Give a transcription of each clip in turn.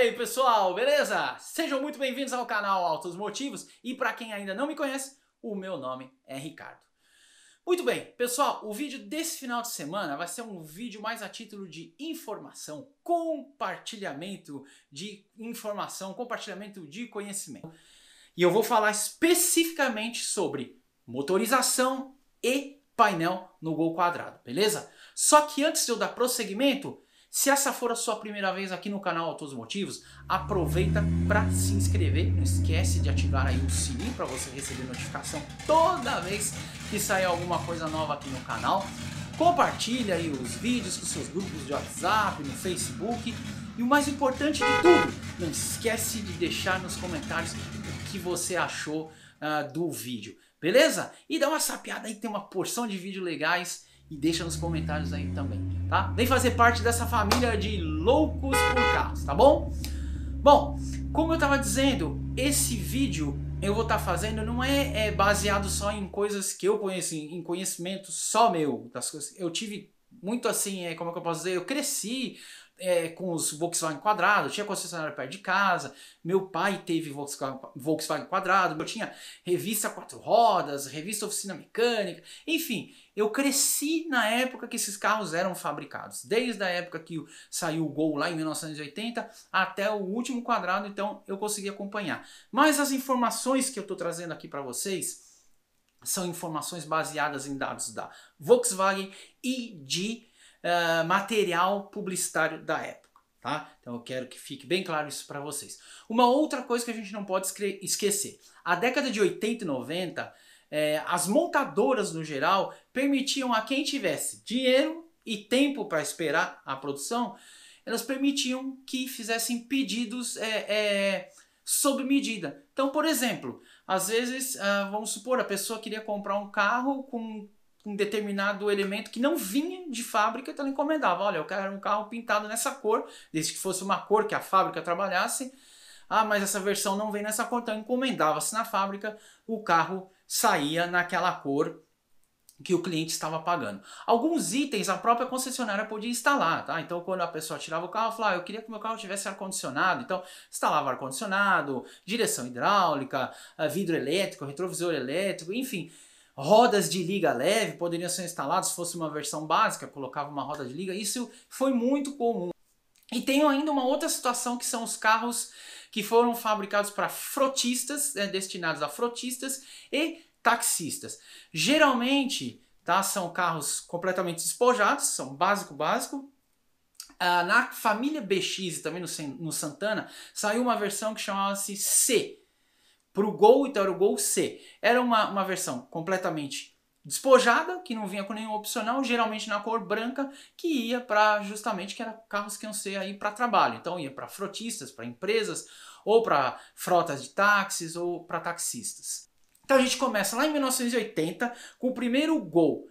aí, pessoal, beleza? Sejam muito bem-vindos ao canal Altos Motivos e para quem ainda não me conhece, o meu nome é Ricardo. Muito bem, pessoal, o vídeo desse final de semana vai ser um vídeo mais a título de informação, compartilhamento de informação, compartilhamento de conhecimento. E eu vou falar especificamente sobre motorização e painel no Gol quadrado, beleza? Só que antes de eu dar prosseguimento, se essa for a sua primeira vez aqui no canal Autos Motivos, aproveita para se inscrever. Não esquece de ativar aí o sininho para você receber notificação toda vez que sair alguma coisa nova aqui no canal. Compartilha aí os vídeos com seus grupos de WhatsApp, no Facebook. E o mais importante de tudo, não esquece de deixar nos comentários o que você achou do vídeo, beleza? E dá uma sapeada aí, tem uma porção de vídeos legais. E deixa nos comentários aí também, tá? Vem fazer parte dessa família de loucos por carros, tá bom? Bom, como eu tava dizendo, esse vídeo eu vou estar fazendo não é baseado só em coisas que eu conheço, em conhecimento só meu. Das coisas. Eu tive muito assim, como é que eu posso dizer? Eu cresci com os Volkswagen quadrado, tinha concessionária perto de casa, meu pai teve Volkswagen quadrado, eu tinha revista 4 rodas, revista oficina mecânica, enfim, eu cresci na época que esses carros eram fabricados, desde a época que saiu o Gol lá em 1980 até o último quadrado, então eu consegui acompanhar. Mas as informações que eu estou trazendo aqui para vocês são informações baseadas em dados da Volkswagen e de material publicitário da época, tá? Então eu quero que fique bem claro isso para vocês. Uma outra coisa que a gente não pode esquecer, a década de 80 e 90, as montadoras no geral permitiam a quem tivesse dinheiro e tempo para esperar a produção, elas permitiam que fizessem pedidos sob medida. Então, por exemplo, às vezes, vamos supor, a pessoa queria comprar um carro com um determinado elemento que não vinha de fábrica, então ela encomendava, olha, eu quero um carro pintado nessa cor, desde que fosse uma cor que a fábrica trabalhasse, mas essa versão não vem nessa cor, então encomendava-se na fábrica, o carro saía naquela cor que o cliente estava pagando. Alguns itens a própria concessionária podia instalar, tá? Então quando a pessoa tirava o carro, falava, eu queria que meu carro tivesse ar-condicionado, então instalava ar-condicionado, direção hidráulica, vidro elétrico, retrovisor elétrico, enfim, rodas de liga leve poderiam ser instaladas, se fosse uma versão básica, colocava uma roda de liga, isso foi muito comum. E tem ainda uma outra situação que são os carros que foram fabricados para frotistas, destinados a frotistas e taxistas. Geralmente, tá, são carros completamente despojados, são básico. Na família BX e também no Santana, saiu uma versão que chamava-se C. Para o Gol, então era o Gol C. Era uma versão completamente despojada, que não vinha com nenhum opcional, geralmente na cor branca, que ia para justamente que eram carros que iam ser aí para trabalho. Então ia para frotistas, para empresas, ou para frotas de táxis, ou para taxistas. Então a gente começa lá em 1980 com o primeiro Gol.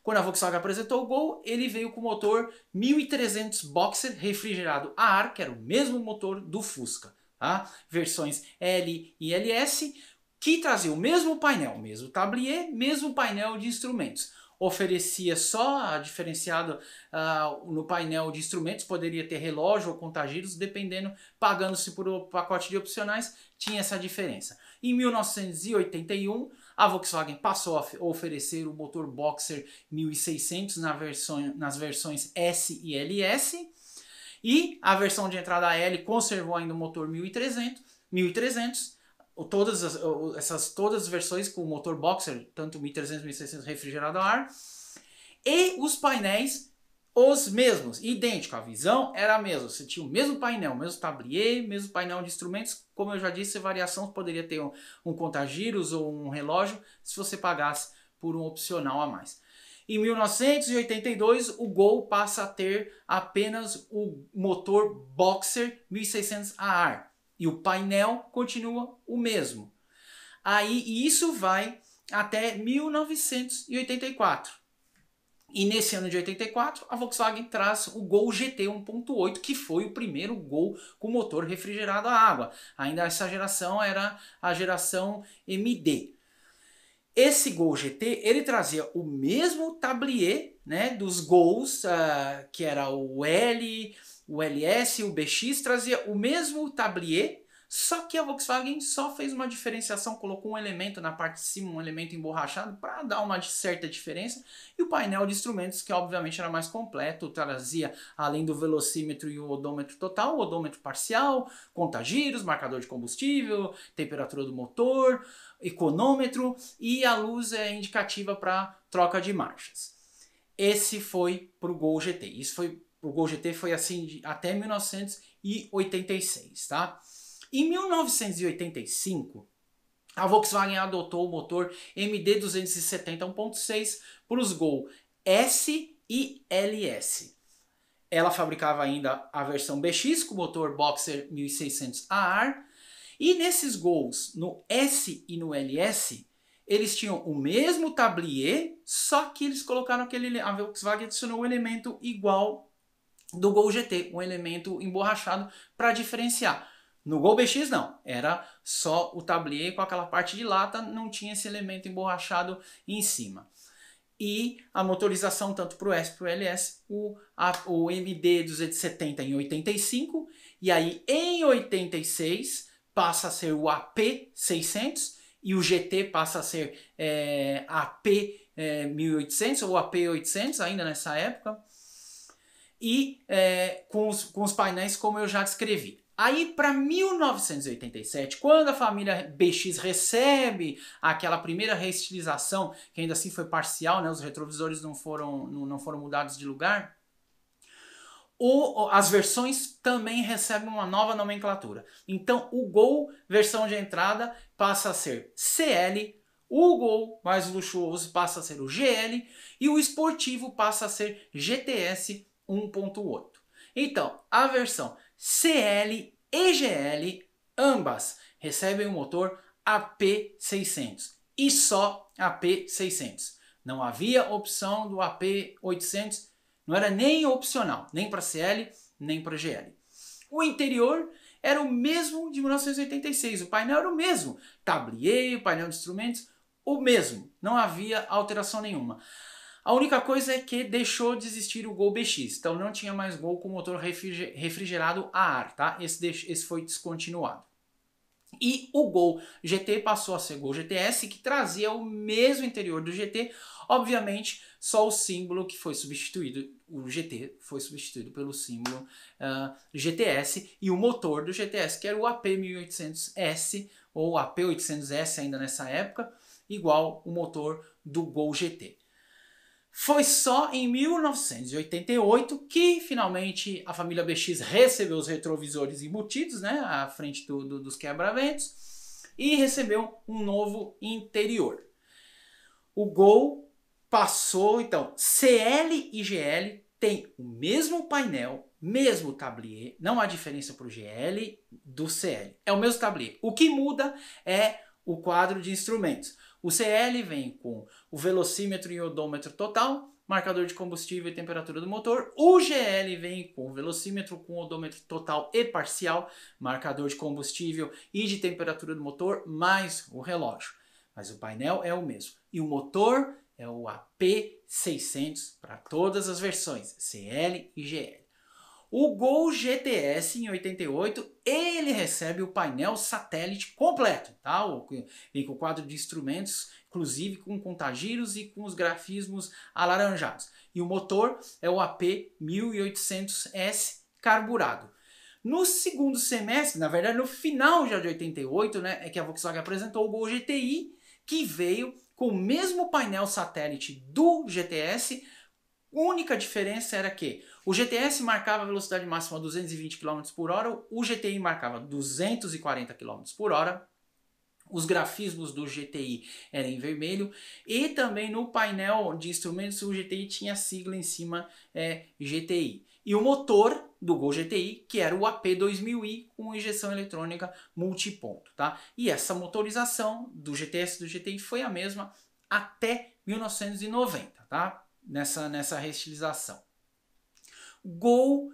Quando a Volkswagen apresentou o Gol, ele veio com o motor 1300 Boxer refrigerado a ar, que era o mesmo motor do Fusca. Tá? Versões L e LS, que trazia o mesmo painel, mesmo tablier, mesmo painel de instrumentos. Oferecia só diferenciado no painel de instrumentos, poderia ter relógio ou contagiros, dependendo, pagando-se por um pacote de opcionais, tinha essa diferença. Em 1981, a Volkswagen passou a oferecer o motor Boxer 1600 nas versões S e LS, e a versão de entrada L conservou ainda o motor 1300, todas as versões com o motor Boxer, tanto 1300 e 1600 refrigerado a ar, e os painéis os mesmos, idênticos, a visão era a mesma, você tinha o mesmo painel, mesmo tablier, mesmo painel de instrumentos, como eu já disse, a variação poderia ter um contagiros ou um relógio, se você pagasse por um opcional a mais. Em 1982, o Gol passa a ter apenas o motor Boxer 1600 a ar. E o painel continua o mesmo. E isso vai até 1984. E nesse ano de 84, a Volkswagen traz o Gol GT 1.8, que foi o primeiro Gol com motor refrigerado a água. Ainda essa geração era a geração MD. Esse Gol GT, ele trazia o mesmo tablier, né, dos Gols, que era o L, o LS e o BX trazia o mesmo tablier, só que a Volkswagen só fez uma diferenciação, colocou um elemento na parte de cima, um elemento emborrachado para dar uma certa diferença, e o painel de instrumentos, que obviamente era mais completo, trazia além do velocímetro e o odômetro total, o odômetro parcial, contagiros, marcador de combustível, temperatura do motor, econômetro e a luz indicativa para troca de marchas. Esse foi para o Gol GT. O Gol GT foi assim até 1986, tá? Em 1985, a Volkswagen adotou o motor MD270 1.6 para os Gol S e LS. Ela fabricava ainda a versão BX com motor Boxer 1600 AR, e nesses Gols, no S e no LS, eles tinham o mesmo tablier, só que eles colocaram a Volkswagen adicionou um elemento igual do Gol GT, um elemento emborrachado para diferenciar. No Gol BX não, era só o tablier com aquela parte de lata, não tinha esse elemento emborrachado em cima. E a motorização tanto para o S e para o LS, o MD270 em 85, e aí em 86 passa a ser o AP600 e o GT passa a ser AP1800 ou AP800 ainda nessa época, e com os painéis como eu já descrevi. Aí para 1987, quando a família BX recebe aquela primeira reestilização, que ainda assim foi parcial, né, os retrovisores não foram mudados de lugar, as versões também recebem uma nova nomenclatura. Então o Gol, versão de entrada, passa a ser CL, o Gol mais luxuoso passa a ser o GL e o esportivo passa a ser GTS 1.8. Então, a versão CL e GL, ambas recebem o motor AP600 e só AP600. Não havia opção do AP800, não era nem opcional, nem para CL, nem para GL. O interior era o mesmo de 1986, o painel era o mesmo, tablier, painel de instrumentos, o mesmo, não havia alteração nenhuma. A única coisa é que deixou de existir o Gol BX, então não tinha mais Gol com motor refrigerado a ar, tá? Esse foi descontinuado. E o Gol GT passou a ser Gol GTS, que trazia o mesmo interior do GT, obviamente só o símbolo que foi substituído, o GT foi substituído pelo símbolo GTS, e o motor do GTS, que era o AP1800S, ou AP800S ainda nessa época, igual o motor do Gol GT. Foi só em 1988 que finalmente a família BX recebeu os retrovisores embutidos, né, à frente dos quebra-ventos, e recebeu um novo interior. O Gol passou, então, CL e GL tem o mesmo painel, mesmo tablier, não há diferença para o GL do CL, é o mesmo tablier. O que muda é o quadro de instrumentos. O CL vem com o velocímetro e odômetro total, marcador de combustível e temperatura do motor. O GL vem com o velocímetro com odômetro total e parcial, marcador de combustível e de temperatura do motor, mais o relógio. Mas o painel é o mesmo. E o motor é o AP600 para todas as versões, CL e GL. O Gol GTS em 88, ele recebe o painel satélite completo, tá? Vem com o quadro de instrumentos, inclusive com contagiros e com os grafismos alaranjados. E o motor é o AP1800S carburado. No segundo semestre, na verdade no final já de 88, né, é que a Volkswagen apresentou o Gol GTI, que veio com o mesmo painel satélite do GTS. A única diferença era que o GTS marcava a velocidade máxima a 220 km por hora, o GTI marcava 240 km por hora, os grafismos do GTI eram em vermelho, e também no painel de instrumentos o GTI tinha a sigla em cima, GTI. E o motor do Gol GTI, que era o AP2000i com injeção eletrônica multiponto, tá? E essa motorização do GTS e do GTI foi a mesma até 1990, tá? Nessa reestilização. Gol,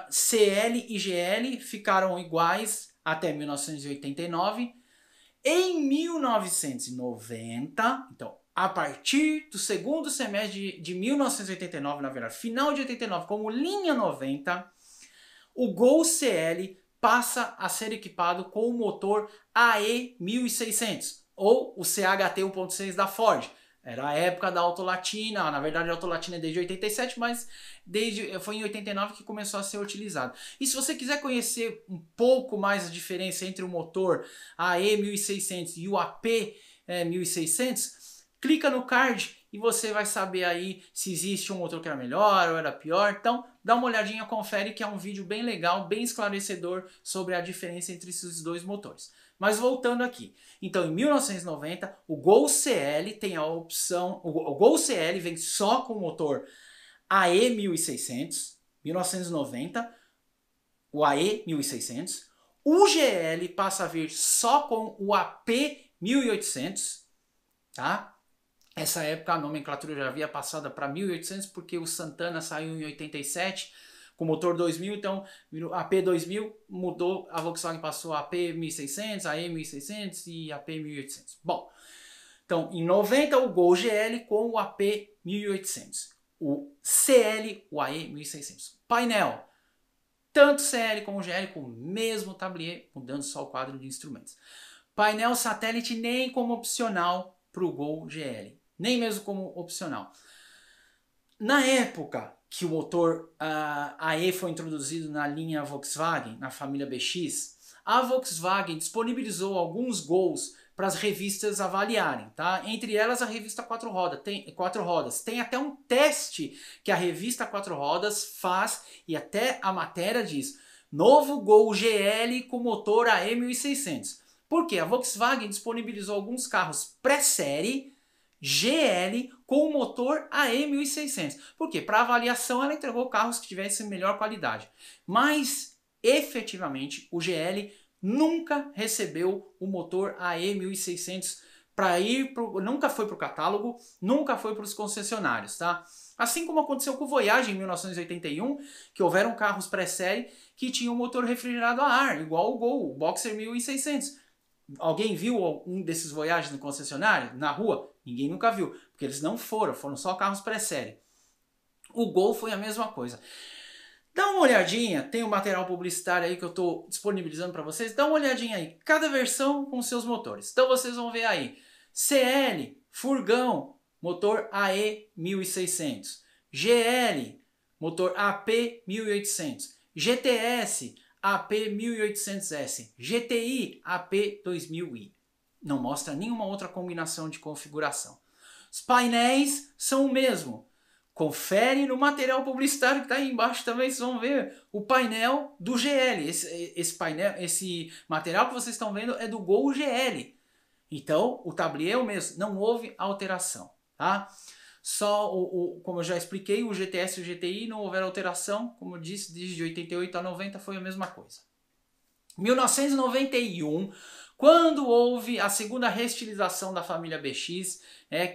CL e GL ficaram iguais até 1989. Em 1990, então a partir do segundo semestre de 1989, na verdade, final de 89, como linha 90, o Gol CL passa a ser equipado com o motor AE 1600 ou o CHT 1.6 da Ford. Era a época da Autolatina, na verdade a Autolatina é desde 87, mas foi em 89 que começou a ser utilizado. E se você quiser conhecer um pouco mais a diferença entre o motor AE 1600 e o AP 1600, clica no card e você vai saber aí se existe um motor que era melhor ou era pior. Então dá uma olhadinha, confere, que é um vídeo bem legal, bem esclarecedor sobre a diferença entre esses dois motores. Mas voltando aqui, então em 1990 o Gol CL tem a opção, o Gol CL vem só com o motor AE 1600, 1990, o AE 1600, o GL passa a vir só com o AP 1800, tá? Essa época a nomenclatura já havia passado para 1800 porque o Santana saiu em 87 com motor 2000, então AP 2000 mudou, a Volkswagen passou a AP 1600, AE 1600 e AP 1800. Bom, então em 90 o Gol GL com o AP 1800, o CL, o AE 1600. Painel, tanto CL como GL com o mesmo tablier, mudando só o quadro de instrumentos. Painel satélite nem como opcional para o Gol GL, nem mesmo como opcional. Na época que o motor AE foi introduzido na linha Volkswagen, na família BX, a Volkswagen disponibilizou alguns Gols para as revistas avaliarem, tá? Entre elas a revista Quatro Rodas. Tem até um teste que a revista Quatro Rodas faz e até a matéria diz: novo Gol GL com motor AE 1600. Por quê? A Volkswagen disponibilizou alguns carros pré-série GL com o motor AE 1600. Por quê? Para avaliação ela entregou carros que tivessem melhor qualidade. Mas, efetivamente, o GL nunca recebeu o motor AE 1600 para ir nunca foi para o catálogo, nunca foi para os concessionários, tá? Assim como aconteceu com o Voyage em 1981, que houveram carros pré-série que tinham motor refrigerado a ar, igual o Gol, o Boxer 1600. Alguém viu um desses Voyages no concessionário, na rua? Ninguém nunca viu, porque eles não foram só carros pré-série. O Gol foi a mesma coisa. Dá uma olhadinha, tem um material publicitário aí que eu estou disponibilizando para vocês, dá uma olhadinha aí, cada versão com seus motores. Então vocês vão ver aí, CL, furgão, motor AE 1600, GL, motor AP 1800, GTS, AP 1800S, GTI, AP 2000i. Não mostra nenhuma outra combinação de configuração. Os painéis são o mesmo. Confere no material publicitário que está aí embaixo também, vocês vão ver o painel do GL. Esse material que vocês estão vendo é do Gol GL. Então, o tablier é o mesmo, não houve alteração, tá? Só, como eu já expliquei, o GTS e o GTI não houveram alteração, como eu disse, desde 88 a 90 foi a mesma coisa. 1991, quando houve a segunda reestilização da família BX,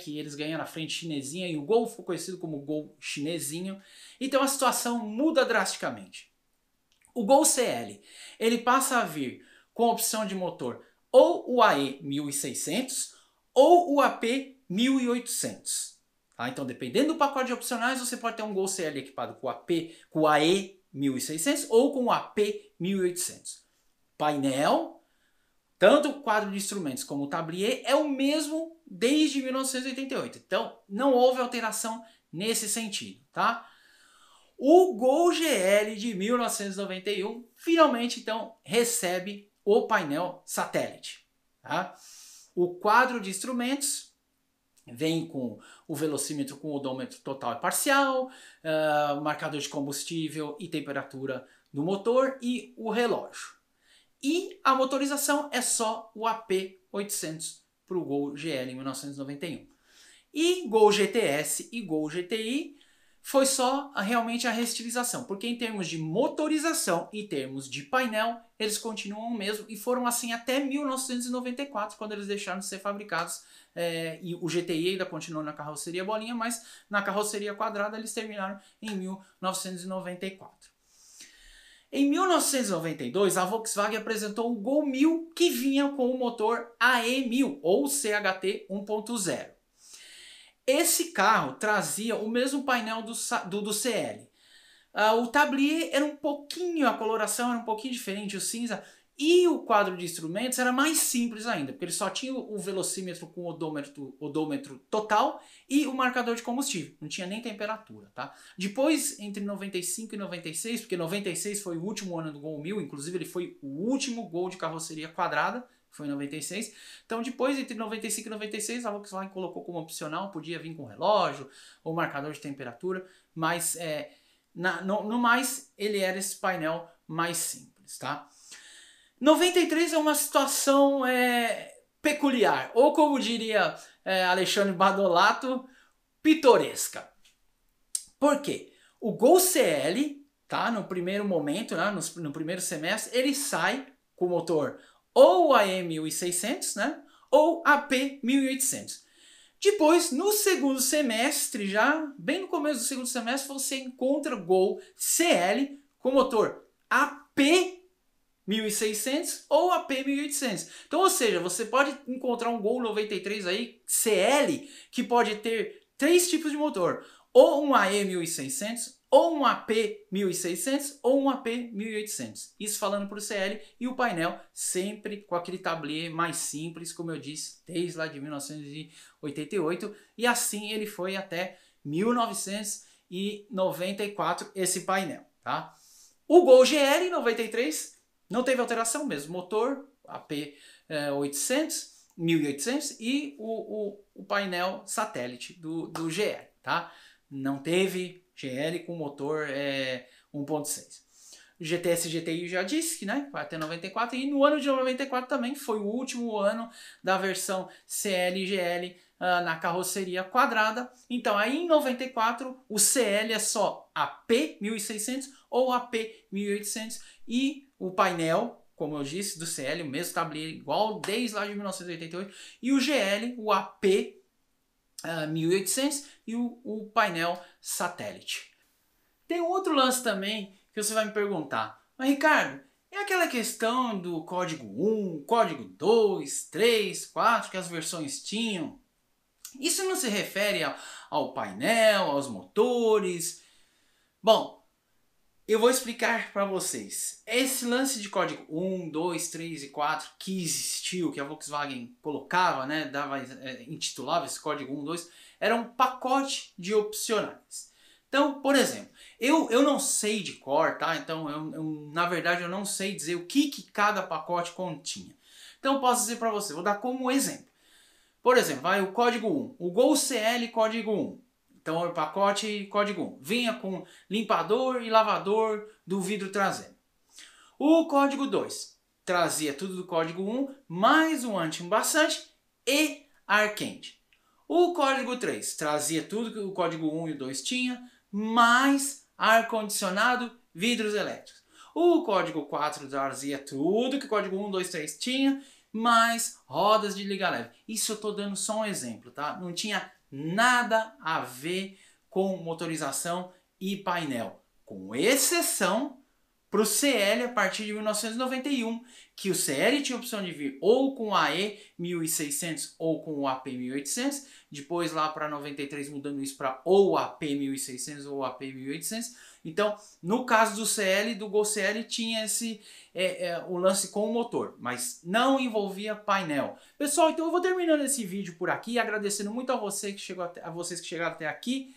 que eles ganharam a frente chinesinha e o Gol ficou conhecido como Gol chinesinho, então a situação muda drasticamente. O Gol CL, ele passa a vir com a opção de motor ou o AE 1600 ou o AP 1800. Tá? Então, dependendo do pacote de opcionais, você pode ter um Gol CL equipado com o AE 1600 ou com o AP 1800. Painel, tanto o quadro de instrumentos como o tablier é o mesmo desde 1988. Então, não houve alteração nesse sentido, tá? O Gol GL de 1991 finalmente, então, recebe o painel satélite, tá? O quadro de instrumentos vem com o velocímetro com odômetro total e parcial, marcador de combustível e temperatura do motor e o relógio. E a motorização é só o AP 800 para o Gol GL em 1991. E Gol GTS e Gol GTI foi só realmente a reestilização, porque em termos de motorização e termos de painel, eles continuam o mesmo e foram assim até 1994, quando eles deixaram de ser fabricados. E o GTI ainda continuou na carroceria bolinha, mas na carroceria quadrada eles terminaram em 1994. Em 1992, a Volkswagen apresentou o Gol 1000, que vinha com o motor AE1000 ou CHT 1.0. Esse carro trazia o mesmo painel do CL. o tablier era um pouquinho, a coloração era um pouquinho diferente, o cinza. E o quadro de instrumentos era mais simples ainda, porque ele só tinha o velocímetro com odômetro total e o marcador de combustível, não tinha nem temperatura, tá? Depois, entre 95 e 96, porque 96 foi o último ano do Gol 1000, inclusive ele foi o último Gol de carroceria quadrada, foi em 96. Então depois, entre 95 e 96, a Volkswagen colocou como opcional, podia vir com relógio ou marcador de temperatura, mas no mais ele era esse painel mais simples, tá? 93 é uma situação peculiar, ou como diria Alexandre Badolato, pitoresca. Por quê? O Gol CL, tá, no primeiro momento, né, no primeiro semestre, ele sai com o motor ou AE1600, né, ou AP1800. Depois, no segundo semestre, já bem no começo do segundo semestre, você encontra o Gol CL com motor AP1600 ou AP1800. Então, ou seja, você pode encontrar um Gol 93 aí, CL, que pode ter 3 tipos de motor. Ou um AE1600, ou um AP1600, ou um AP1800. Isso falando para o CL, e o painel sempre com aquele tablier mais simples, como eu disse, desde lá de 1988. E assim ele foi até 1994, esse painel, tá? O Gol GL 93 não teve alteração mesmo, motor AP800, 1800 e o painel satélite do GL, tá? Não teve GL com motor 1.6. O GTS GTI já disse que, né, vai até 94, e no ano de 94 também foi o último ano da versão CL e GL na carroceria quadrada. Então aí em 94 o CL é só AP1600 ou AP1800 e o painel, como eu disse, do CL, o mesmo tablier igual desde lá de 1988, e o GL, o AP1800 e o painel satélite. Tem um outro lance também que você vai me perguntar, mas Ricardo, é aquela questão do código 1, código 2, 3, 4 que as versões tinham? Isso não se refere ao painel, aos motores? Bom, eu vou explicar para vocês. Esse lance de código 1, 2, 3 e 4 que existiu, que a Volkswagen colocava, né, intitulava esse código 1, 2, era um pacote de opcionais. Então, por exemplo, eu não sei de cor, tá? Então, na verdade, eu não sei dizer o que cada pacote continha. Então, eu posso dizer para você, vou dar como exemplo. Por exemplo, vai o código 1, o Gol CL código 1. Então, o pacote código 1 vinha com limpador e lavador do vidro traseiro. O código 2 trazia tudo do código 1, mais um anti-embaçante e ar quente. O código 3 trazia tudo que o código 1 e o 2 tinha, mais ar-condicionado, vidros elétricos. O código 4 trazia tudo que o código 1, 2, 3 tinha, mais rodas de liga leve. Isso eu estou dando só um exemplo, tá? Não tinha nada a ver com motorização e painel, com exceção para o CL a partir de 1991, que o CL tinha a opção de vir ou com o AE1600 ou com o AP1800, depois lá para 93 mudando isso para ou AP1600 ou AP1800. Então, no caso do CL, do Gol CL, tinha o lance com o motor, mas não envolvia painel. Pessoal, então eu vou terminando esse vídeo por aqui, agradecendo muito a vocês que chegaram até aqui.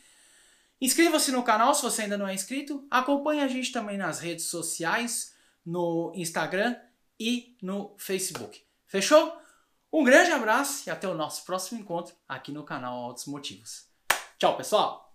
Inscreva-se no canal se você ainda não é inscrito. Acompanhe a gente também nas redes sociais, no Instagram e no Facebook. Fechou? Um grande abraço e até o nosso próximo encontro aqui no canal Autos Motivos. Tchau, pessoal!